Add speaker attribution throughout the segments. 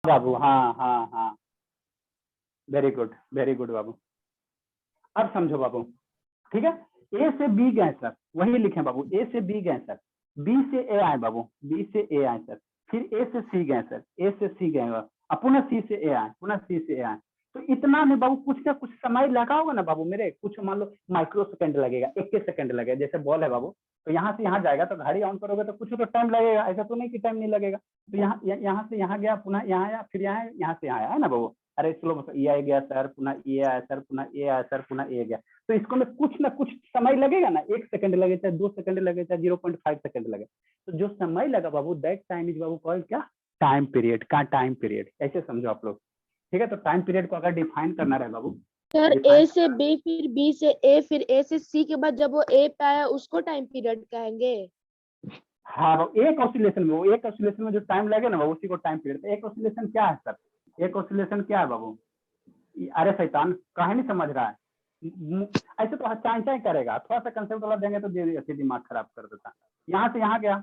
Speaker 1: बाबू, हाँ हाँ हाँ, वेरी गुड बाबू। अब समझो बाबू, ठीक है, ए से बी गए सर, वही लिखे बाबू, ए से बी गए सर, बी से ए आए बाबू, बी से ए आए सर, फिर ए से सी गए सर, ए से सी गए, अब पुनः सी से ए आए, पुनः सी से ए आए। तो इतना में बाबू कुछ ना कुछ समय लगा होगा ना बाबू मेरे, कुछ मान लो माइक्रो सेकंड लगेगा, 21 सेकंड लगेगा, जैसे बॉल है बाबू, तो यहाँ से यहाँ जाएगा, तो घड़ी ऑन करोगे तो कुछ तो टाइम लगेगा, ऐसा तो नहीं कि टाइम नहीं लगेगा। तो यहाँ से यहाँ गया, पुनः यहाँ आया, फिर यहाँ से यहाँ आया, है ना बाबू। अरे स्लो, ये आ गया सर, पुनः ये आया सर, पुनः ये आया सर, पुनः ये गया। तो इसको में कुछ ना कुछ समय लगेगा ना, 1 सेकंड लगे, चाहे 2 सेकंड लगे, चाहे 0.5 सेकंड लगे। तो जो समय लगा बाबू, दैट टाइम इज बाबू कॉल्ड क्या, टाइम पीरियड का, टाइम पीरियड, ऐसे समझो आप लोग, ठीक है। तो टाइम पीरियड को अगर डिफाइन करना रहे बाबू,
Speaker 2: सर ए से बी, फिर बी से ए, फिर ए से सी के बाद जब वो ए पे आया उसको टाइम पीरियड कहेंगे।
Speaker 1: हाँ, एक ऑसिलेशन में, वो एक ऑसिलेशन में जो टाइम लगे ना वो उसी को टाइम पीरियड। एक ऑसिलेशन क्या है सर, एक ऑसिलेशन क्या है बाबू? अरे शैतान, काहे नहीं समझ रहा है? ऐसे तो चाई चाई करेगा, थोड़ा सा कंसेप्ट वाला देंगे तो ऐसे दिमाग खराब कर देता। यहाँ से यहाँ गया,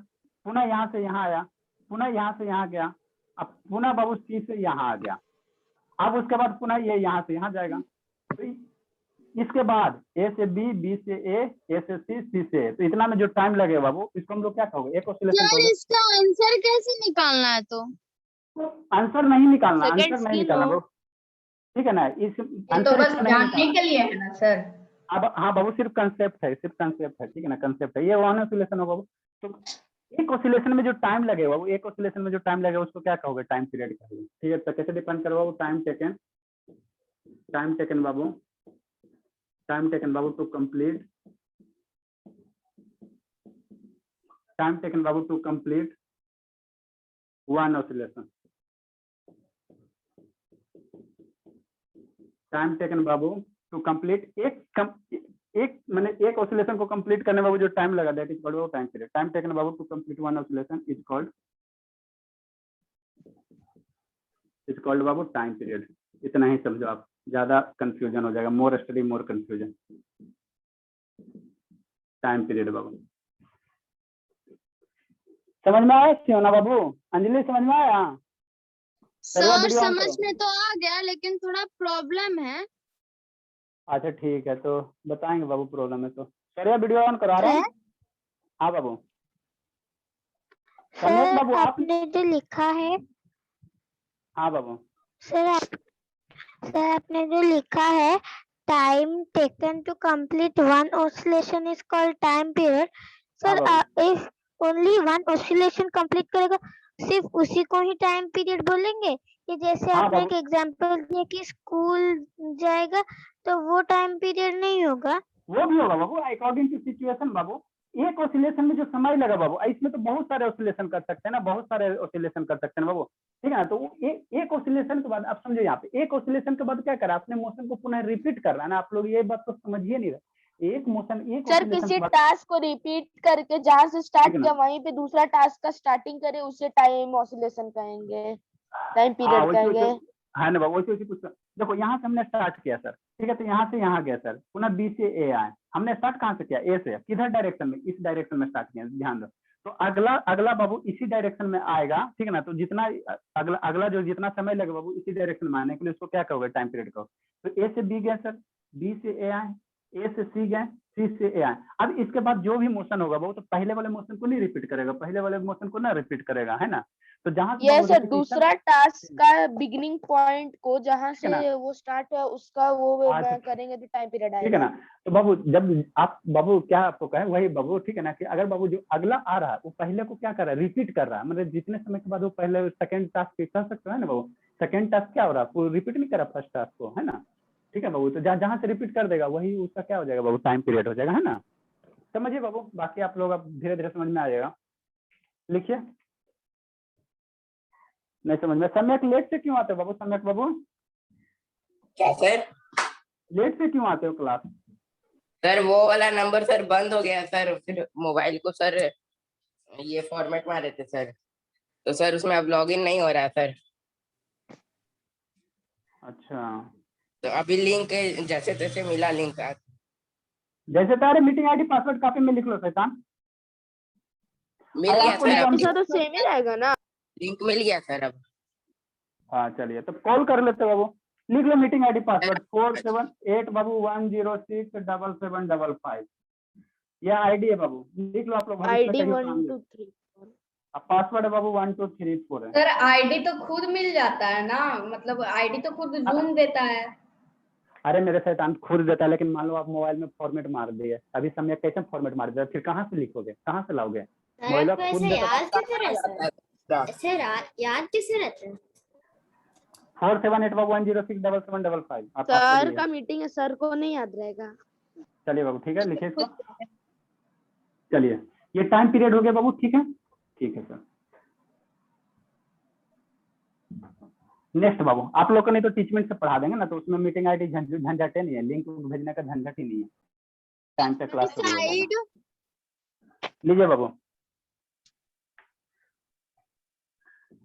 Speaker 1: पुनः यहाँ से यहाँ आया, पुनः यहाँ से यहाँ गया, अब पुनः बाबू सी से यहाँ आ गया, अब उसके बाद पुनः ये यहाँ से यहाँ जाएगा। तो इसके बाद ए से बी, बी से ए से सी, सी से, तो इतना में जो टाइम लगेगा बाबू, इसको हम लोग क्या कहोगे, एक ऑसिलेशन कहोगे।
Speaker 3: इसका आंसर कैसे निकालना है? तो
Speaker 1: आंसर नहीं निकालना, आंसर
Speaker 2: सेकंड्स
Speaker 1: नहीं
Speaker 2: की
Speaker 1: निकालना
Speaker 2: नो।
Speaker 1: बाबू, ठीक है ना, इस
Speaker 4: ये तो बस जानने के लिए है ना सर।
Speaker 1: अब हाँ बाबू, सिर्फ कंसेप्ट है, सिर्फ कंसेप्ट है, ठीक है ना, कंसेप्ट है, ये वन ऑसिलेशन होगा बाबू। तो एक ऑसिलेशन में जो टाइम लगेगा वो, एक ऑसिलेशन में जो टाइम लगेगा उसको क्या कहोगे, टाइम पीरियड कहोगे, ठीक है। तो कैसे डिफाइन करो बाबू, टाइम टेकन, टाइम टेकन बाबू, टाइम टेकन बाबू टू कंप्लीट, टाइम टेकन बाबू to complete one oscillation, time taken बाबू टू कंप्लीट एक मैंने एक ऑसिलेशन को कंप्लीट करने में बाबू जो टाइम लगा, that is called time period. Time taken बाबू to complete one oscillation is called बाबू टाइम पीरियड। इतना ही समझो आप, ज्यादा कंफ्यूजन हो जाएगा, more study more confusion. Time period बाबू समझ में आया क्यों ना बाबू? अंजलि समझ में आया?
Speaker 3: सर समझ में तो आ गया, लेकिन थोड़ा प्रॉब्लम है।
Speaker 1: अच्छा ठीक है, तो बताएंगे बाबू प्रॉब्लम है तो। सर ये वीडियो ऑन करा रहे हैं? हाँ बाबू।
Speaker 5: सर
Speaker 1: बाबू
Speaker 5: आपने जो लिखा है,
Speaker 1: हाँ बाबू,
Speaker 5: सर आपने जो लिखा है, time taken to complete one oscillation is called time period. Sir if only one oscillation complete करेगा, सिर्फ उसी को ही टाइम पीरियड बोलेंगे? कि जैसे आपने एक एग्जांपल दिया कि स्कूल जाएगा तो वो टाइम पीरियड नहीं होगा?
Speaker 1: वो भी होगा बाबू, अकॉर्डिंग टू सिचुएशन बाबू। एक ऑसिलेशन में जो समय लगा बाबू, इसमें तो बहुत सारे ऑसिलेशन कर सकते हैं ना, बहुत सारे ऑसिलेशन कर सकते हैं बाबू, ठीक है ना। तो एक ऑसिलेशन के बाद आप समझो, यहाँ पे एक ऑसिलेशन के बाद क्या करा, अपने मोशन को पुनः रिपीट कर रहा है ना। आप लोग ये बात तो समझिए नहीं रहे, एक मोशन, एक
Speaker 2: सर किसी टास्क को रिपीट करके जहाँ से स्टार्ट किया वहीं पे दूसरा टास्क का स्टार्टिंग करे, उसे टाइम ऑसिलेशन कहेंगे, टाइम पीरियड कहेंगे,
Speaker 1: है ना बाबू। वैसे कुछ देखो, यहाँ से हमने स्टार्ट किया सर, ठीक है, तो यहाँ से यहाँ गया सर, पुनः बी से ए आए, हमने स्टार्ट कहाँ से किया, ए से, किधर डायरेक्शन में, इस डायरेक्शन में स्टार्ट किया, ध्यान दो। तो अगला बाबू इसी डायरेक्शन में आएगा, ठीक है ना। तो जितना अगला जो जितना समय लगेगा बाबू इसी डायरेक्शन में आने के लिए, उसको क्या कहोगे, टाइम पीरियड कहो। तो ए से बी गए सर, बी से ए आए, ए से सी गए, सी से ए आए। अब इसके बाद जो भी मोशन होगा वो तो पहले वाले मोशन को नहीं रिपीट करेगा, पहले वाले मोशन को ना रिपीट करेगा, है ना। तो जहाँ
Speaker 2: ये सर दूसरा टास्क का बिगिनिंग पॉइंट को जहाँ से वो स्टार्ट हुआ उसका वो करेंगे तो टाइम पीरियड आएगा,
Speaker 1: ठीक है ना। तो बाबू जब आप बाबू क्या आपको कहे वही बाबू, ठीक है ना, कि अगर बाबू जो अगला आ रहा है वो पहले को क्या कर रहा है, रिपीट कर रहा है, मतलब जितने समय के बाद वो पहले सेकंड टास्क कर सकते हैं ना बाबू। सेकंड टास्क क्या हो रहा है, वो रिपीट नहीं कर रहा फर्स्ट टास्क को, है ना, ठीक है बाबू। तो जहाँ से रिपीट कर देगा वही उसका क्या हो जाएगा बाबू, टाइम पीरियड हो जाएगा, है ना। समझिए बाबू, बाकी आप लोग अब धीरे धीरे समझ में आ जाएगा। लिखिए, नहीं समझ में, सम्यक लेट से क्यों आते हो बाबू, सम्यक बाबू?
Speaker 6: क्या सर?
Speaker 1: लेट से क्यों आते हो क्लास?
Speaker 6: सर वो वाला नंबर सर बंद हो गया सर, फिर मोबाइल को सर ये फॉर्मेट मारे थे सर, तो सर उसमें अब लॉगिन नहीं हो रहा सर।
Speaker 1: अच्छा,
Speaker 6: तो अभी लिंक जैसे तैसे मिला, लिंक
Speaker 1: जैसे तारे मीटिंग आईडी पासवर्ड कॉपी में लिख लो शैतान,
Speaker 6: मिल गया सर।
Speaker 2: तो सेम ही रहेगा ना,
Speaker 6: लिंक मिल गया सर अब।
Speaker 1: हाँ चलिए तो कॉल कर लेते बाबू, लिख लो मीटिंग आईडी पासवर्ड 478 बाबू 1067755। यह आईडी है बाबू, लिख लो आप लोग, भविष्य में
Speaker 2: आईडी
Speaker 1: कहीं
Speaker 2: 1
Speaker 1: काम
Speaker 2: 2
Speaker 1: दे।
Speaker 2: 3
Speaker 1: अब पासवर्ड है बाबू 1 2 3 4 है।
Speaker 4: सर आईडी तो खुद मिल जाता है ना, मतलब आईडी तो खुद जूम देता है।
Speaker 1: अरे मेरे शैतान खुद देता है, लेकिन मान लो आप मोबाइल में फॉर्मेट मार दिए, अभी समय कैसे फॉर्मेट मार दिया, फिर कहाँ से लिखोगे, कहाँ से लाओगे? मोबाइल
Speaker 7: आपको
Speaker 1: खुद
Speaker 7: ऐसे
Speaker 1: देता
Speaker 7: याद कैसे रहता है? ऐसे याद कैसे रहता है?
Speaker 1: 478 बाबू 1067755। आप
Speaker 2: सर
Speaker 1: पासवर्ड
Speaker 2: का मीटिंग है, सर को नहीं याद रहेगा।
Speaker 1: चलिए बाबू ठीक है, लिखिए इसको। चलिए ये टाइम पीरियड हो गया बाबू, ठीक है, ठीक है सर। नेक्स्ट बाबू, आप लोग को नहीं तो टीचमेंट से पढ़ा देंगे ना, तो उसमें मीटिंग आईडी झंझट नहीं है, लिंक भेजने का झंझट ही नहीं है, टाइम से क्लास शुरू हो जाएगा। लीजिए बाबू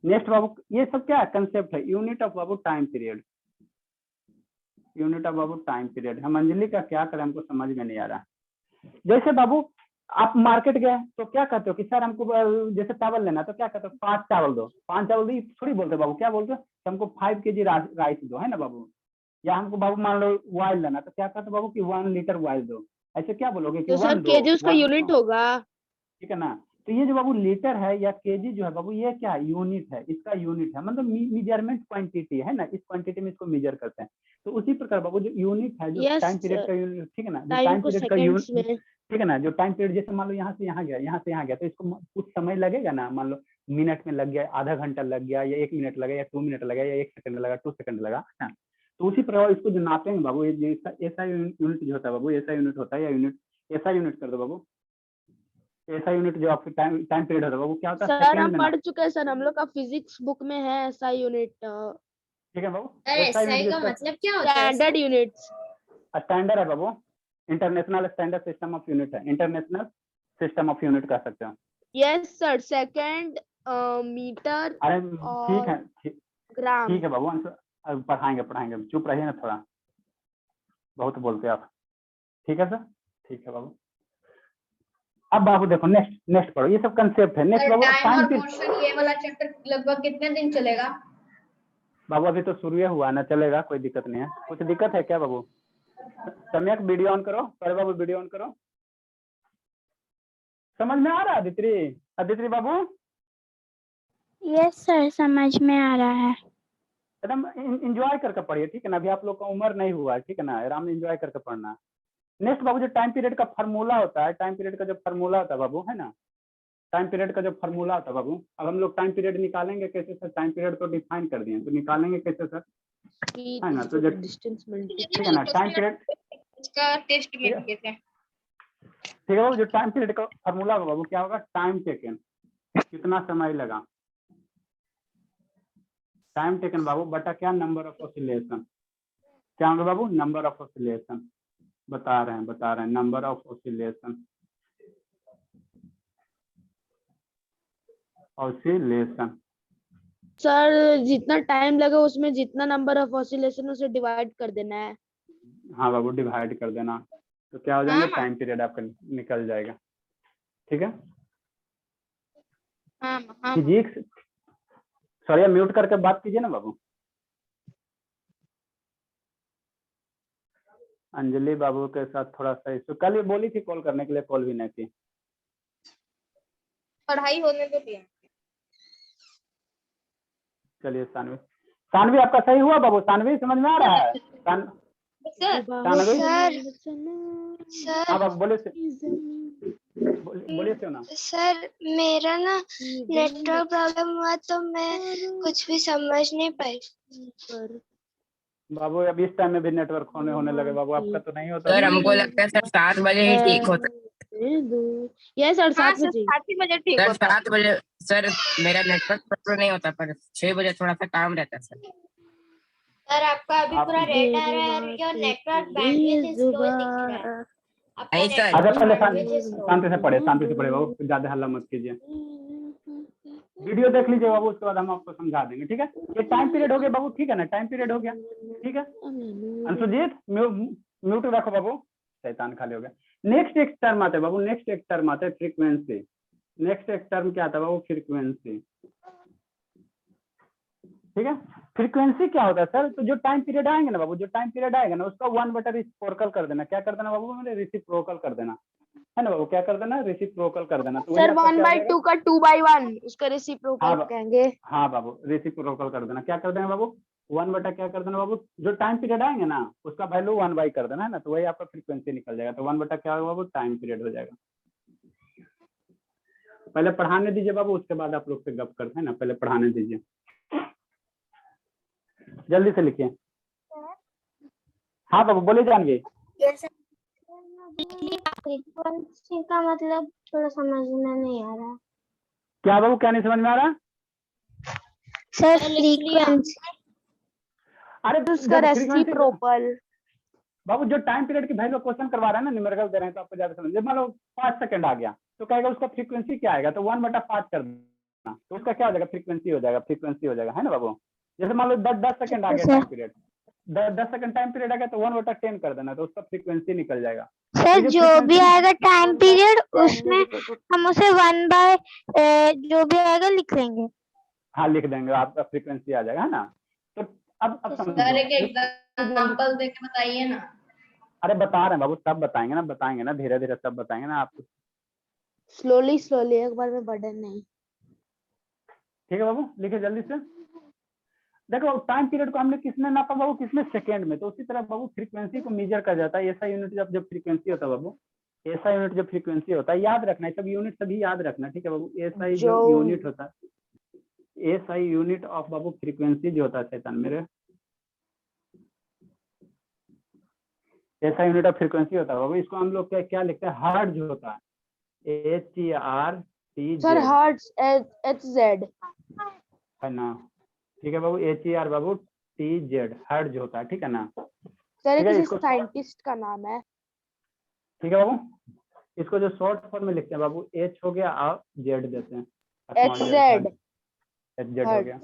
Speaker 1: नेक्स्ट बाबू, ये सब क्या कंसेप्ट है, unit of Babu time period, unit of Babu time period. हम अंजलि का क्या करें, हमको समझ में नहीं आ रहा। जैसे बाबू आप मार्केट गए तो क्या कहते हो कि सर हमको जैसे चावल लेना, तो क्या कहते हो 5 चावल दो, 5 चावल दो, थोड़ी बोलते बाबू, क्या बोलते हो हमको 5 kg राइस दो, है ना बाबू। या हमको बाबू मान लो ऑयल लेना, तो क्या कहते हो बाबू कि 1 लीटर ऑयल दो, ऐसे क्या बोलोगे कि
Speaker 2: तो सर
Speaker 1: 1 दो,
Speaker 2: केजी उसका
Speaker 1: 1
Speaker 2: यूनिट होगा।
Speaker 1: ठीक है ना। तो ये जो बाबू लीटर है या केजी जो है बाबू, ये क्या यूनिट है, इसका यूनिट है, मतलब मेजरमेंट क्वांटिटी है ना, इस क्वांटिटी में इसको मेजर करते हैं। तो उसी प्रकार बाबू जो यूनिट है, जो
Speaker 2: यस
Speaker 1: टाइम पीरियड का यूनिट, ठीक है ना, जो
Speaker 2: टाइम
Speaker 1: टाइम
Speaker 2: को
Speaker 1: पीरियड का
Speaker 2: सेकंड्स
Speaker 1: यूनिट,
Speaker 2: में।
Speaker 1: ठीक है ना, जो टाइम पीरियड जैसे मान लो यहाँ से यहाँ गया, यहाँ से यहाँ गया, तो इसको कुछ समय लगेगा ना, मान लो मिनट में लग गया, आधा घंटा लग गया, या 1 मिनट लगा, या 2 मिनट लगा, या 1 सेकंड लगा, 2 सेकंड लगा, है ना। तो उसी प्रकार इसको जो नापेंगे बाबू, ये ऐसा यूनिट जो होता है बाबू, ऐसा यूनिट होता है, या यूनिट ऐसा यूनिट कर दो बाबू, ऐसा यूनिट जो आपके टाइम पीरियड होता है वो क्या होता है,
Speaker 2: सर
Speaker 1: सेकंड
Speaker 2: हम
Speaker 1: में
Speaker 2: पढ़
Speaker 1: ना,
Speaker 2: चुके हैं सर, हम लोग का फिजिक्स बुक में है ऐसा यूनिट,
Speaker 1: ठीक है बाबू।
Speaker 7: सर
Speaker 1: ऐसा
Speaker 7: एसआई
Speaker 1: यूनिट
Speaker 7: का
Speaker 1: जिसका
Speaker 7: मतलब क्या होता है?
Speaker 2: Standard units.
Speaker 1: स्टैंडर्ड है बाबू, international standard system of unit है, इंटरनेशनल सिस्टम ऑफ यूनिट कह सकते हो।
Speaker 2: यस सर, सेकंड, मीटर
Speaker 1: अरे ठीक
Speaker 2: और
Speaker 1: है,
Speaker 2: ग्राम।
Speaker 1: ठीक है बाबू, अब पढ़ाएंगे, चुप रहिए ना थोड़ा, बहुत बोलते हैं आप। ठीक है सर, ठीक है बाबू। अब बाबू देखो नेक्स्ट पढ़ो, ये सब कंसेप्ट है। नेक्स्ट बाबू
Speaker 4: टाइम और
Speaker 1: टाइम
Speaker 4: पोर्शन ये वाला चैप्टर लगभग कितने दिन चलेगा?
Speaker 1: बाबू अभी तो शुरू हुआ ना, चलेगा, कोई दिक्कत नहीं है। कुछ दिक्कत है क्या बाबू? सम्यक वीडियो ऑन करो, पहले बाबू वीडियो ऑन करो। समझ में आ रहा है अदिति बाबू?
Speaker 5: यस सर, समझ में आ रहा है।
Speaker 1: एकदम एंजॉय करके पढ़िए, ठीक है ना, अभी आप लोग का उम्र नहीं हुआ है, ठीक है ना, आराम से एंजॉय करके पढ़ना। नेक्स्ट बाबू जो टाइम पीरियड का फार्मूला होता है, टाइम पीरियड का जो फार्मूला होता है बाबू, है ना, टाइम पीरियड का जो फार्मूला होता है बाबू, अब हम लोग टाइम पीरियड निकालेंगे कैसे सर? टाइम पीरियड तो डिफाइन कर दिए, तो निकालेंगे कैसे सर, है ना। तो जो
Speaker 2: डिस्टेंस
Speaker 1: ठीक है ना, टाइम पीरियड
Speaker 4: इसका टेस्ट में दिए थे।
Speaker 1: ठीक है बाबू, जो टाइम पीरियड का फार्मूला होगा बाबू, क्या होगा? टाइम टेकन, कितना समय लगा, टाइम टेकन बाबू बटा क्या, नंबर ऑफ ऑसिलेशन। क्या होगा बाबू? Number of oscillation. बता रहे हैं number of oscillation, oscillation.
Speaker 2: Sir जितना टाइम लगे उसमें जितना नंबर ऑफ ऑसिलेशन उसे डिवाइड कर देना है।
Speaker 1: हाँ बाबू, डिवाइड कर देना, तो क्या हो जाएंगे, टाइम पीरियड आपका निकल जाएगा। ठीक है, फिजिक्स, सॉरी म्यूट करके बात कीजिए ना बाबू। अंजलि बाबू के साथ थोड़ा सा इशू, कल ये बोली थी कॉल करने के लिए, कॉल भी नहीं की।
Speaker 4: पढ़ाई होने दो दिया।
Speaker 1: चलिए सानवी आपका सही हुआ बाबू, सानवी समझ में आ रहा है? सानवी
Speaker 5: सर
Speaker 1: हाँ बाबू, बोलिए बोलिए ना।
Speaker 5: सर मेरा ना नेटवर्क प्रॉब्लम हुआ तो मैं कुछ भी समझ नहीं पाई।
Speaker 1: बाबू अब इस टाइम में भी नेटवर्क होने लगे बाबू, आपका तो नहीं होता।
Speaker 6: सर हमको लगता है सर 7 बजे ही ठीक होता है।
Speaker 2: यस सर, 7 बजे।
Speaker 4: 7 बजे ठीक
Speaker 6: सर
Speaker 4: होता है।
Speaker 6: 7 बजे सर मेरा नेटवर्क प्रॉब्लम नहीं होता, पर 6 बजे थोड़ा सा काम रहता है सर।
Speaker 7: सर आपका अभी पूरा रेड आ रहा है और your network bandwidth is slow दिख रहा है।
Speaker 6: नहीं सर।
Speaker 1: अच्छा पहले शांति से पढ़े बाबू, ज्यादा हल्ला मत कीजिए। वीडियो देख लीजिए बाबू, उसके बाद हम आपको समझा देंगे। ठीक है, ये टाइम पीरियड हो गया बाबू, ठीक है ना, टाइम पीरियड हो गया। ठीक है, अंशुजीत म्यूट रखो बाबू, शैतान खाली हो गया। नेक्स्ट एक टर्म आता है बाबू, नेक्स्ट एक टर्म आता है फ्रीक्वेंसी। नेक्स्ट एक टर्म क्या आता है बाबू? फ्रीक्वेंसी। ठीक है। फ्रीक्वेंसी क्या होता है सर, तो जो टाइम पीरियड आएंगे ना बाबू, जो टाइम पीरियड आएगा ना उसका 1 रेसिप्रोकल कर देना। क्या कर देना बाबू, मैंने रेसिप्रोकल कर देना है ना बाबू, क्या कर देना, रेसिप्रोकल कर देना। तो वही
Speaker 2: सर
Speaker 1: आपका क्या हो
Speaker 2: 1/2 का 2/1 उसका रेसिप्रोकल
Speaker 1: हाँ
Speaker 2: कहेंगे।
Speaker 1: हाँ बाबू, रेसिप्रोकल कर देना। क्या कर देना बाबू, 1 क्या कर देना बाबू, जो टाइम पीरियड आएंगे ना उसका वैल्यू 1 कर देना है ना, तो वही आपका फ्रीक्वेंसी निकल जाएगा। तो 1 क्या होगा बाबू, टाइम पीरियड हो जाएगा। पहले पढ़ाने दीजिए बाबू, उसके बाद आप लोग से गप करते हैं ना, पहले पढ़ाने दीजिए, जल्दी से लिखिए। हाँ बाबू बोले जानवी।
Speaker 5: फ्रीक्वेंसी का मतलब थोड़ा समझ में नहीं आ रहा।
Speaker 1: क्या बाबू, क्या नहीं समझ में आ रहा?
Speaker 5: सर फ्रीक्वेंसी
Speaker 1: अरे
Speaker 2: उसका
Speaker 1: देखो, frequency-
Speaker 2: रेसिप्रोकल
Speaker 1: बाबू जो टाइम पीरियड की वैल्यू क्वेश्चन करवा रहा है ना, न्यूमेरिकल दे रहे हैं तो आपको ज्यादा समझ। मान लो 5 सेकंड आ गया तो कहेगा उसका फ्रीक्वेंसी क्या आएगा, तो 1/5 कर देना, तो उसका क्या हो जाएगा, फ्रीक्वेंसी हो जाएगा, फ्रीक्वेंसी हो जाएगा, है ना बाबू। जैसे मान लो 10 सेकंड आ गया time period, 10 second time period आ गया तो 1/10 कर देना, तो उसका फ्रीक्वेंसी निकल जाएगा।
Speaker 5: सर
Speaker 1: ये
Speaker 5: जो भी
Speaker 1: frequency-
Speaker 5: आएगा टाइम पीरियड उसमें हम उसे 1 जो भी आएगा लिख लेंगे।
Speaker 1: हाँ लिख देंगे, आपका फ्रीक्वेंसी आ जाएगा, है ना। तो अब
Speaker 4: सर एक
Speaker 1: समझो,
Speaker 4: एग्जांपल दे के बताइए ना।
Speaker 1: अरे बता रहे हैं बाबू, सब बताएंगे ना, धीरे धीरे सब बताएंगे ना आपको।
Speaker 2: स्लोली एक बार में बर्डन नहीं।
Speaker 1: ठीक है बाबू, लिखिए जल्दी से। देखो टाइम पीरियड को हमने किसमें नापा बाबू, किसमें, सेकंड में। तो उसी तरह बाबू फ्रीक्वेंसी को मेजर कर जाता है ऐसा यूनिट जब फ्रीक्वेंसी होता है बाबू, ऐसा यूनिट जब फ्रीक्वेंसी होता है, याद रखना है सब यूनिट सभी याद रखना, ठीक है बाबू। ऐसा जो यूनिट होता है, ऐसा यूनिट ऑफ बाबू फ्रीक्वेंसी जो होता है शैतान मेरे, ऐसा यूनिट ऑफ फ्रीक्वेंसी होता है बाबू, इसको हम लोग क्या लिखते हैं, हर्ट्ज होता है, HERTZ
Speaker 2: सर हर्ट्ज HZ
Speaker 1: है ना। ठीक है बाबू, HER बाबू TZ हर्ट्ज होता है, ठीक है ना।
Speaker 2: सर
Speaker 1: ठीक है,
Speaker 2: किसी
Speaker 1: इसको
Speaker 2: साइंटिस्ट का नाम है।
Speaker 1: ठीक है बाबू, इसको जो शॉर्ट फॉर्म में लिखते हैं बाबू, H हो गया और Z देते हैं,
Speaker 2: HZ
Speaker 1: HZ हो गया।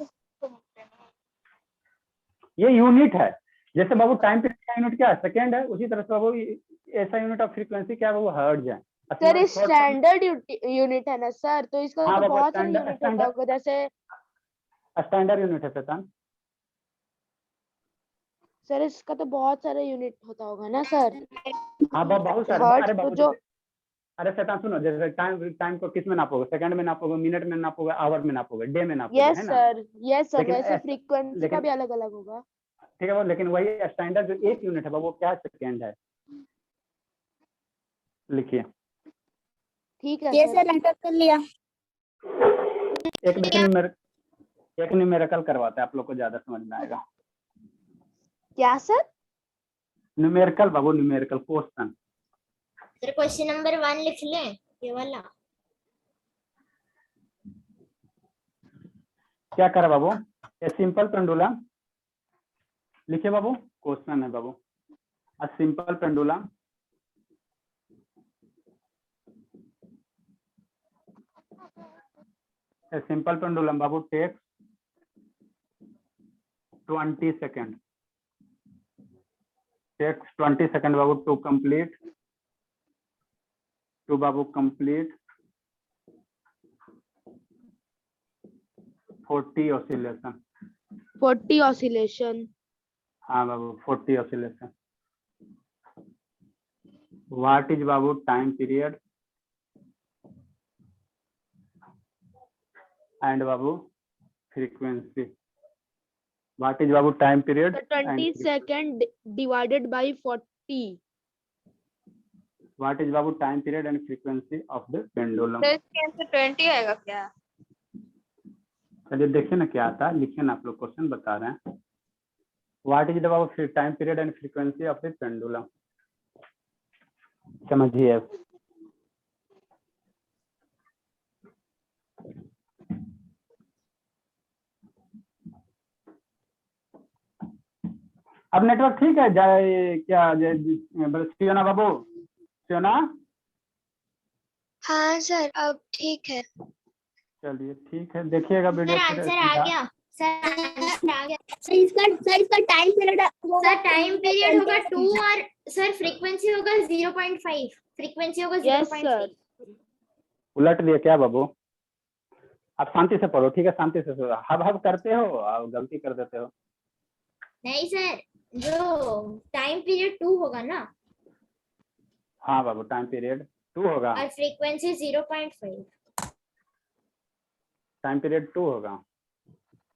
Speaker 1: ये यूनिट है, जैसे बाबू टाइम पीरियड का यूनिट क्या है, सेकंड है, उसी तरह से बाबू ऐसा यूनिट ऑफ फ्रीक्वेंसी क्या है वो हर्ट्ज है।
Speaker 2: सर स्टैंडर्ड यूनिट है ना सर, तो इसका
Speaker 1: हाँ
Speaker 2: तो
Speaker 1: बाबू,
Speaker 2: बहुत सारे यूनिट होता होगा, जैसे
Speaker 1: स्टैंडर्ड यूनिट है शैतान।
Speaker 2: सर इसका तो बहुत सारे यूनिट होता होगा ना सर।
Speaker 1: हाँ बाबू बहुत सारे।
Speaker 2: हर्ट्ज
Speaker 1: अरे
Speaker 2: तो
Speaker 1: बाबू
Speaker 2: जो
Speaker 1: अरे शैतान सुनो, जैसे टाइम को किस में नापोगे, सेकंड में नापोगे, मिनट में नापोगे, आवर में नापोगे, डे में नापोगे,
Speaker 2: यस
Speaker 1: है ना।
Speaker 2: सर
Speaker 1: लेकिन
Speaker 2: वैसे फ्रीक्वेंसी का
Speaker 1: लेकिन
Speaker 2: भी अलग अलग होगा।
Speaker 1: ठीक है बाबू, लेकिन वही स्टैंडर्ड जो एक यूनिट है बाबू, वो क्या सेकंड है, लिखिए।
Speaker 2: ठीक है
Speaker 5: ये
Speaker 2: सर।
Speaker 5: सर एंटर कर लिया।
Speaker 1: एक न्यूमेरिकल करवाते हैं, आप लोग को ज्यादा समझ में आएगा।
Speaker 2: क्या सर?
Speaker 1: न्यूमेरिकल बाबू, numerical question.
Speaker 7: Sir question number 1 लिख लें, ये वाला।
Speaker 1: क्या करा बाबू, ए सिंपल पेंडुलम लिखिए बाबू, क्वेश्चन है बाबू, a simple pendulum a simple pendulum babu takes 20 seconds babu to complete 40 oscillation।
Speaker 2: 40 oscillation।
Speaker 1: हाँ बाबू 40 oscillation। what is babu time period and babu frequency? what is babu time period
Speaker 2: So 20 second divided by 40।
Speaker 1: what is babu time period and frequency of the pendulum?
Speaker 3: तो इसके answer 20 आएगा क्या?
Speaker 1: चलिए देखिए ना क्या आता है, लिखिए ना, आप लोग क्वेश्चन बता रहे हैं। what is the babu time period and frequency of the pendulum? समझिए। अब नेटवर्क ठीक है, जाए क्या सियोना बाबू, सियोना।
Speaker 5: हाँ सर अब ठीक है।
Speaker 1: चलिए ठीक है, देखिएगा वीडियो।
Speaker 7: सर आंसर आ गया। सर आंसर आ गया। सर इसका time period, sir time period होगा 2 और सर फ्रीक्वेंसी होगा 0.5। फ्रीक्वेंसी होगा 0.5।
Speaker 1: उलट दिए क्या बाबू? आप शांति से पढ़ो, ठीक है, शांति से पढ़ो। हब हब करते हो और गलती कर देते हो।
Speaker 7: नहीं सर, जो टाइम पीरियड 2 होगा ना,
Speaker 1: हाँ बाबू, टाइम पीरियड 2 होगा,
Speaker 7: और फ्रीक्वेंसी 0.5।
Speaker 1: टाइम पीरियड 2 होगा।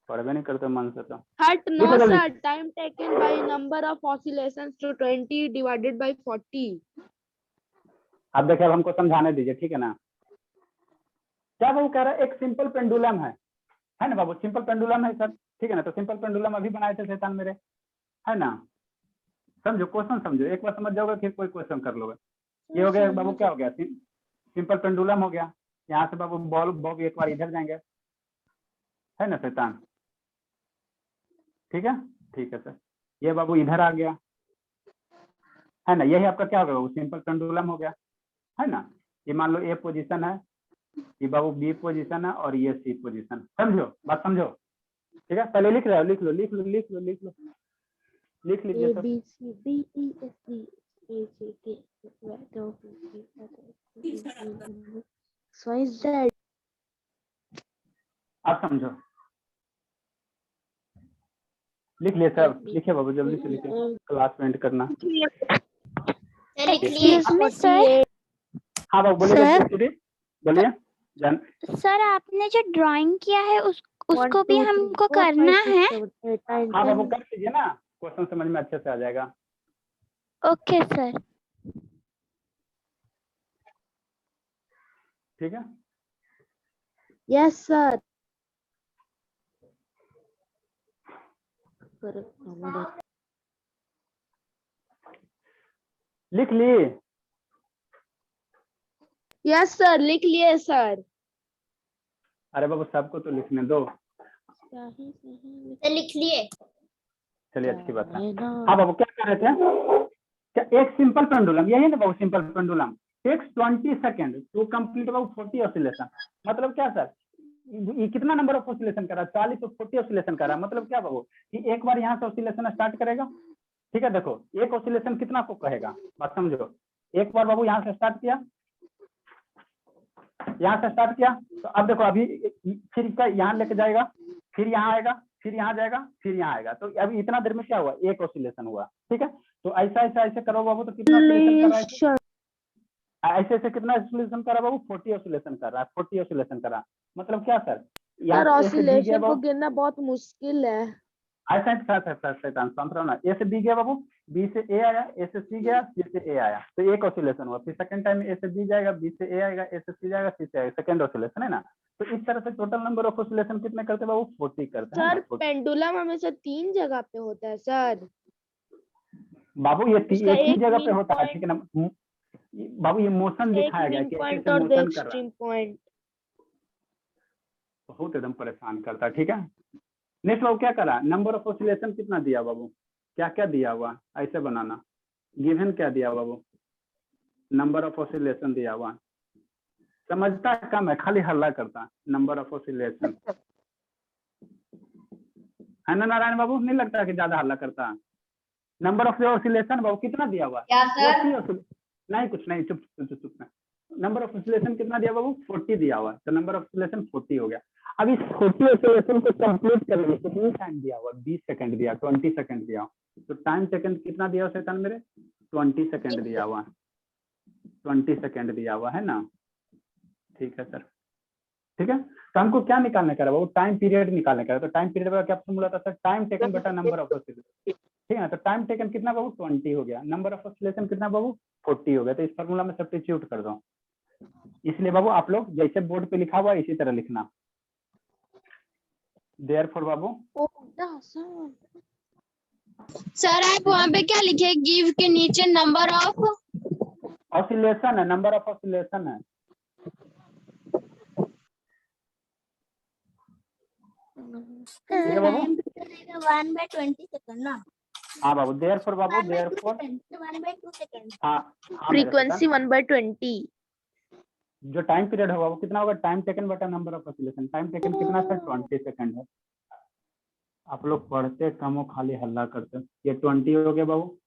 Speaker 1: पढ़वे नहीं करते मन से तो।
Speaker 2: हट नो
Speaker 1: लिखो जल्दी।
Speaker 2: Sir, time taken by number of oscillations to 20 divided by 40।
Speaker 1: अब देखिए, अब हमको समझाने दीजिए, ठीक है ना। क्या बाबू कह रहा है, एक सिंपल पेंडुलम है ना बाबू, सिंपल पेंडुलम है सर, ठीक है ना। तो सिंपल पेंडुलम अभी बनाए थे शैतान मेरे, है ना। समझो क्वेश्चन, समझो, एक बार समझ जाओगे फिर कोई क्वेश्चन कर लोगे। ये हो गया बाबू, क्या हो गया, सिंपल पेंडुलम हो गया। यहाँ से बाबू बॉल बॉब एक बार इधर जाएंगे, है ना शैतान, ठीक है, ठीक है सर। ये बाबू इधर आ गया, है ना। यही आपका क्या हो गया बाबू, सिंपल पेंडुलम हो गया, है ना। ये मान लो ए पोजीशन है, ये बाबू बी पोजीशन है, और ये सी पोजीशन। समझो बात, समझो, ठीक है। पहले लिख रहे हो, लिख लो लिख लो लिख लो लिख लो, लिख लीजिए
Speaker 2: A
Speaker 1: सब।
Speaker 2: B C D E F G A J K L M N O P Q R S T U V W X Y Z।
Speaker 1: आप समझो, लिख लिए सब, लिखे बाबू जल्दी से लिखे, क्लास में एंड करना।
Speaker 7: सर लिख लिए।
Speaker 5: Excuse me, sir.
Speaker 1: हाँ बाबू बोलिए,
Speaker 5: Sir?
Speaker 1: जल्दी से बोलिए जान।
Speaker 5: सर आपने जो ड्राइंग किया है उसको भी हमको करना है।
Speaker 1: हाँ बाबू कर लीजिए ना, क्वेश्चन समझ में अच्छे से आ जाएगा।
Speaker 5: Okay sir.
Speaker 1: ठीक है,
Speaker 2: यस सर।
Speaker 1: लिख ली।
Speaker 2: यस सर, लिख लिए सर।
Speaker 1: अरे बाबू सबको तो लिखने दो।
Speaker 7: सर लिख लिए।
Speaker 1: चलिए अच्छी बात है। हाँ बाबू क्या कर रहे थे, क्या एक सिंपल पेंडुलम, यही ना बाबू, simple pendulum takes 20 second to complete about 40 oscillation. मतलब क्या सर, ये कितना नंबर ऑफ ऑसिलेशन कर रहा है, 40 और 40 ऑसिलेशन कर रहा है। मतलब क्या बाबू कि एक बार यहाँ से ऑसिलेशन स्टार्ट करेगा, ठीक है। देखो एक ऑसिलेशन कितना को कहेगा, बात समझो। एक बार बाबू यहाँ से स्टार्ट किया, यहाँ से स्टार्ट किया, तो अब देखो अभी फिर इसका यहाँ लेके जाएगा, फिर यहाँ आएगा, फिर यहाँ जाएगा, फिर यहाँ आएगा। तो अभी इतना देर में क्या हुआ, एक ऑसिलेशन हुआ, ठीक है। तो ऐसा ऐसा ऐसे करो बाबू, तो कितना ऑसिलेशन कर रहा है, ऐसे ऐसे कितना ऑसिलेशन कर रहा है बाबू, 40 ऑसिलेशन कर रहा है, 40 ऑसिलेशन कर रहा है। मतलब क्या सर,
Speaker 2: सर ऑसिलेशन को गिनना बहुत मुश्किल है।
Speaker 1: ऐसा शांत रहो ना। ए से बी गया बाबू, बी से ए आया, ए से सी गया, सी से ए आया, तो एक ऑसिलेशन हुआ। फिर सेकंड टाइम ए से बी जाएगा, बी से ए आएगा, ए से सी जाएगा, सी से आएगा, सेकंड ऑसिलेशन है ना। तो इस तरह से टोटल नंबर ऑफ ऑसिलेशन कितने करते हैं बाबू, 40 करते हैं।
Speaker 2: सर पेंडुलम हमेशा 3 जगह पे होता है सर।
Speaker 1: बाबू ये एक ही जगह पे होता है,
Speaker 2: point-
Speaker 1: ठीक है ना बाबू। ये मोशन दिखाया गया कि
Speaker 2: पॉइंट
Speaker 1: ऐसे
Speaker 2: और
Speaker 1: मोशन कर रहा है,
Speaker 2: एक्सट्रीम पॉइंट।
Speaker 1: बहुत एकदम परेशान करता है, ठीक है। नेक्स्ट बाबू क्या करा, नंबर ऑफ ऑसिलेशन कितना दिया बाबू, क्या क्या दिया हुआ, ऐसे बनाना। गिवन क्या दिया बाबू, नंबर ऑफ ऑसिलेशन दिया हुआ। समझता कम है, खाली हल्ला करता। नंबर ऑफ ऑसिलेशन है ना नारायण बाबू, नहीं लगता कि ज्यादा हल्ला करता। नंबर ऑफ ऑसिलेशन बाबू कितना दिया हुआ,
Speaker 4: क्या सर?
Speaker 1: 40 नहीं कुछ नहीं, चुप चुप चुप। नंबर ऑफ ऑसिलेशन कितना दिया बाबू, 40 दिया हुआ, तो नंबर ऑफ ऑसिलेशन 40 हो गया। अब इस 40 ऑसिलेशन को कंप्लीट करने के लिए टाइम दिया हुआ, 20 सेकंड दिया, 20 सेकंड दिया। तो टाइम सेकंड कितना दिया हुआ शैतान मेरे, 20 सेकंड दिया हुआ, 20 सेकंड दिया हुआ है ना। ठीक है सर, ठीक है। तो हमको क्या निकालने का है बाबू, टाइम पीरियड निकालने का है। तो टाइम पीरियड का क्या फॉर्मूला था सर, टाइम टेकन बटा नंबर ऑफ ऑसिलेशन, ठीक है ना। तो टाइम टेकन कितना बाबू, 20 हो गया। नंबर ऑफ ऑसिलेशन कितना बाबू, 40 हो गया। तो इस फॉर्मूला में सब्स्टिट्यूट कर दो। इसलिए बाबू आप लोग जैसे बोर्ड पे लिखा हुआ इसी तरह लिखना। देयरफॉर बाबू,
Speaker 3: सर आप वहाँ पे क्या लिखे, गिव के नीचे नंबर ऑफ
Speaker 1: ऑसिलेशन है, नंबर ऑफ ऑसिलेशन है। ठीक है बाबू,
Speaker 7: 1/20 सेकंड ना।
Speaker 1: हाँ बाबू, देयरफॉर बाबू, देयरफॉर
Speaker 7: 1/2 सेकंड।
Speaker 1: हाँ
Speaker 2: फ्रीक्वेंसी 1/20।
Speaker 1: जो टाइम पीरियड होगा वो कितना होगा, टाइम टेकन बटा number of oscillation. Time taken कितना सर, 20 सेकंड है। आप लोग पढ़ते कम हो, खाली हल्ला करते। ये 20 हो गया बाबू।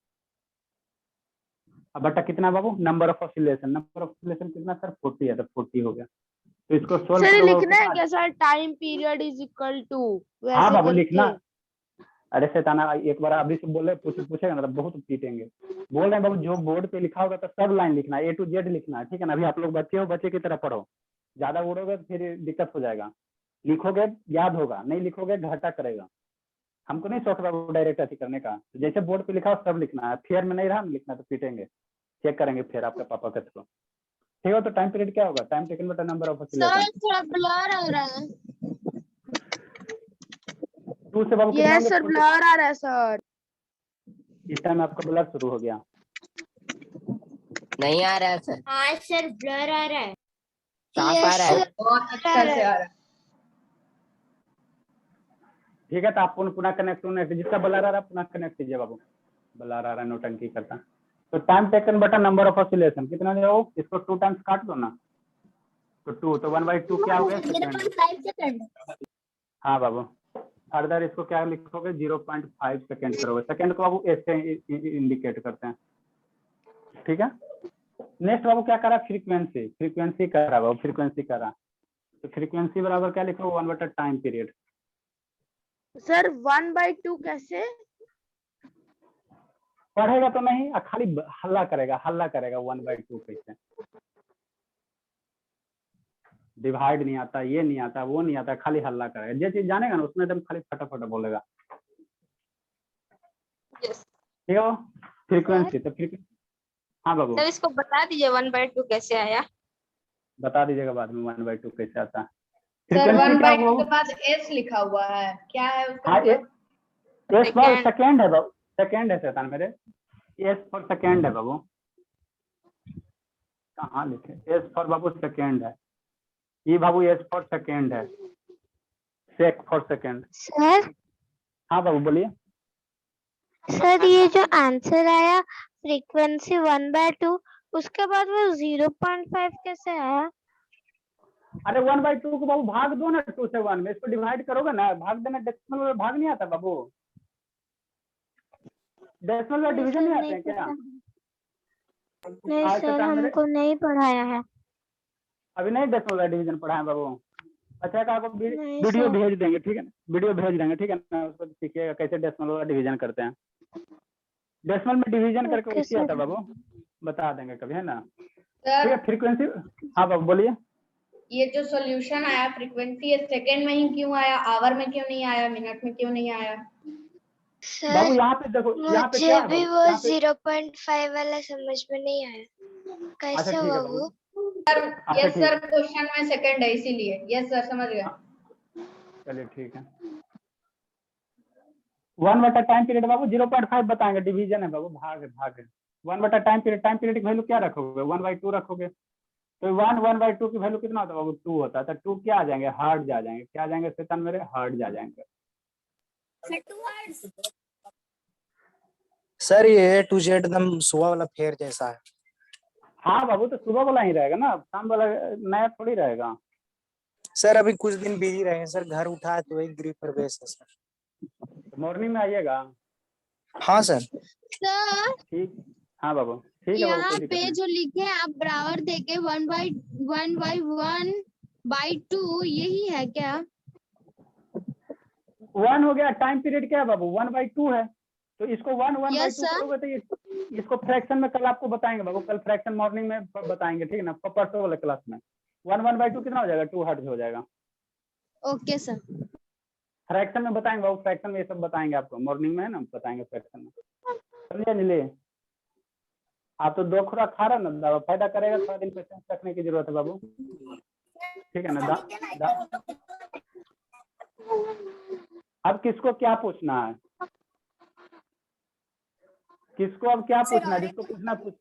Speaker 1: अब बटा कितना बाबू, number of oscillation. Number of oscillation कितना सर, 40 है, तो 40 हो गया। तो इसको सोल्व
Speaker 2: सर
Speaker 1: करो बाबू,
Speaker 2: लिखना है
Speaker 1: कितना?
Speaker 2: क्या sir, time period is equal to
Speaker 1: हाँ
Speaker 2: वैसे
Speaker 1: बाबू
Speaker 2: करके?
Speaker 1: लिखना। अरे शैताना, एक बार अभी से बोले पूछेगा ना तो बहुत पीटेंगे। बोल रहे हैं बाबू, जो बोर्ड पे लिखा होगा तो सब लाइन लिखना है, A to Z लिखना है, ठीक है ना। अभी आप लोग बच्चे हो, बच्चे की तरह पढ़ो, ज्यादा उड़ोगे तो फिर दिक्कत हो जाएगा। लिखोगे याद होगा, नहीं लिखोगे घाटा करेगा। हमको नहीं शौक बाबू डायरेक्ट ऐसे करने का, जैसे बोर्ड पे लिखा हो सब लिखना है। फेयर में नहीं रहा लिखना तो पीटेंगे, चेक करेंगे फिर आपके पापा के थ्रू। ठीक है, तो टाइम पीरियड क्या होगा? टाइम टेकन बटा नंबर ऑफ ऑसिलेशन।
Speaker 3: सर थोड़ा ब्लर हो रहा है।
Speaker 1: 2 से बाबू कितना
Speaker 2: यस
Speaker 1: होंगे?
Speaker 2: सर, ब्लर आ रहा है सर।
Speaker 1: इस टाइम आपका ब्लर शुरू हो गया।
Speaker 6: नहीं आ रहा है सर,
Speaker 7: हाँ सर ब्लर आ रहा है।
Speaker 6: साफ आ रहा है।
Speaker 4: बहुत अच्छा से आ रहा है।
Speaker 1: ठीक है, तो आप पुनः कनेक्ट होने, जिसका ब्लर आ रहा है पुनः कनेक्ट कीजिए बाबू। ब्लर आ रहा है, नोटंकी करता। तो टाइम टेकन बटा नंबर ऑफ ऑसिलेशन कितना जाओ? इसको 2 टाइम्स काट दो ना, तो 2, तो 1/2 क्या हो गया? सेकंड।
Speaker 7: 0.5 सेकंड।
Speaker 1: हाँ बाबू, फर्दर इसको क्या लिखोगे? 0.5 सेकंड करोगे। सेकंड को बाबू ऐसे इंडिकेट करते हैं, ठीक है। नेक्स्ट बाबू क्या करा? फ्रीक्वेंसी। फ्रीक्वेंसी करा बाबू, फ्रीक्वेंसी करा। तो फ्रीक्वेंसी बराबर क्या लिखो? 1 बटा टाइम पीरियड।
Speaker 2: सर 1/2 कैसे?
Speaker 1: पढ़ेगा तो नहीं, खाली हल्ला करेगा, हल्ला करेगा। 1/2 कैसे? डिवाइड नहीं आता, ये नहीं आता, वो नहीं आता, खाली हल्ला करेगा। जो चीज जानेगा ना उसमें एकदम खाली फटाफट बोलेगा। ठीक है, फ्रीक्वेंसी। तो फ्रीक्वेंसी, हाँ बाबू
Speaker 8: सर इसको बता दीजिए 1/2 कैसे आया?
Speaker 1: बता दीजिएगा बाद में 1/2 कैसे आता है।
Speaker 4: सर
Speaker 1: फ्रीक्वेंसी क्या
Speaker 4: 1/2
Speaker 1: बाबू?
Speaker 4: के बाद S लिखा हुआ है, क्या है उसका
Speaker 1: हाँ,
Speaker 4: मतलब?
Speaker 1: एस फॉर सेकेंड है बाबू, सेकेंड है शैतान मेरे। एस फॉर सेकेंड है बाबू, कहाँ लिखे? एस फॉर बाबू सेकेंड है, ये बाबू एस फॉर सेकेंड है, सेक फॉर सेकेंड।
Speaker 5: सर
Speaker 1: हाँ बाबू बोलिए।
Speaker 5: सर ये जो आंसर आया फ्रीक्वेंसी 1/2, उसके बाद वो 0.5 कैसे आया?
Speaker 1: अरे 1/2 को बाबू भाग दो ना 2 से 1 में, इसको डिवाइड करोगे ना, भाग देना। डेसिमल में भाग नहीं आता बाबू, डेसिमल में डिवीजन नहीं आते हैं क्या?
Speaker 5: नहीं
Speaker 1: आज
Speaker 5: सर,
Speaker 1: शैतान मेरे,
Speaker 5: हमको नहीं पढ़ाया है।
Speaker 1: अभी नहीं डेसिमल में डिवीजन पढ़ा है बाबू। अच्छा का आपको
Speaker 5: नहीं
Speaker 1: वीडियो
Speaker 5: सर।
Speaker 1: भेज देंगे, ठीक है ना, वीडियो भेज देंगे, ठीक है ना। उसको सीखिएगा कैसे डेसिमल वाला डिवीजन करते हैं। डेसिमल में डिवीजन करके
Speaker 5: ओके
Speaker 1: वैसे आता
Speaker 5: सर।
Speaker 1: है बाबू, बता देंगे कभी, है ना। ठीक
Speaker 4: सर
Speaker 1: है, फ्रीक्वेंसी। हाँ बाबू बोलिए।
Speaker 4: ये जो सॉल्यूशन आया फ्रीक्वेंसी, ये सेकंड में ही क्यों आया? आवर में क्यों नहीं आया? मिनट में क्यों नहीं आया?
Speaker 1: बाबू
Speaker 5: सर
Speaker 1: यहाँ पे देखो, यहाँ पे
Speaker 5: मुझे
Speaker 1: क्या है
Speaker 5: भी
Speaker 1: बाबू?
Speaker 5: वो
Speaker 1: यहाँ पे
Speaker 5: 0.5 वाला समझ में नहीं आया,
Speaker 1: अच्छा
Speaker 5: कैसे
Speaker 1: ठीक
Speaker 5: हुआ
Speaker 1: है
Speaker 5: वो?
Speaker 1: बाबू,
Speaker 4: सर
Speaker 1: अच्छा
Speaker 4: यस
Speaker 1: ठीक
Speaker 4: सर,
Speaker 1: है,
Speaker 4: क्वेश्चन में सेकंड है इसीलिए। यस सर, समझ गया।
Speaker 1: चलिए ठीक है। 1 बटा टाइम पीरियड बाबू 0.5 बताएंगे, डिवीजन है बाबू, भाग है, भाग है। 1 बटा टाइम पीरियड की वैल्यू क्या रखोगे? 1/2 रखोगे। तो 1/2 की वैल्यू कितना होता है बाबू? 2 होता है। तो 2 क्या आ जाएंगे? हर्ट्ज आ जाएंगे। क्या आ जाएंगे शैतान मेरे? हर्ट्ज आ जाएंगे।
Speaker 9: सर ये A to Z एकदम सुबह वाला फेयर जैसा है।
Speaker 1: हाँ बाबू, तो सुबह वाला ही रहेगा ना, शाम वाला नया थोड़ी रहेगा।
Speaker 9: सर अभी कुछ दिन बिजी रहे सर, घर उठा है तो एक गृह प्रवेश है सर।
Speaker 1: मॉर्निंग में आइएगा।
Speaker 9: हाँ सर।
Speaker 3: सर
Speaker 1: ठीक, हाँ बाबू ठीक है बाबू,
Speaker 3: यहाँ
Speaker 1: कोई दिक्कत
Speaker 3: पे
Speaker 1: नहीं।
Speaker 3: जो लिखे हैं आप बराबर देके 1/1/2 यही है क्या?
Speaker 1: 1 हो गया। टाइम पीरियड क्या है बाबू? 1/2 है। तो इसको 1/2
Speaker 3: Yes, sir.
Speaker 1: करोगे तो इसको फ्रैक्शन में कल आपको बताएंगे बाबू, कल फ्रैक्शन मॉर्निंग में बताएंगे, ठीक है ना, परसों वाले क्लास में। 1/2 कितना हो जाएगा? 2 हर्ट्ज हो जाएगा।
Speaker 3: Okay sir.
Speaker 1: फ्रैक्शन में बताएंगे बाबू, फ्रैक्शन में ये सब बताएंगे आपको, मॉर्निंग में है ना, बताएंगे फ्रैक्शन में। समझे अंजलि? आप तो 2 खुराक खा रहे हो ना, दवा फायदा करेगा। थोड़ा दिन पेशेंस रखने की जरूरत है बाबू, ठीक है ना। अब किसको क्या पूछना है? किसको अब क्या पूछना है? जिसको पूछना पूछ।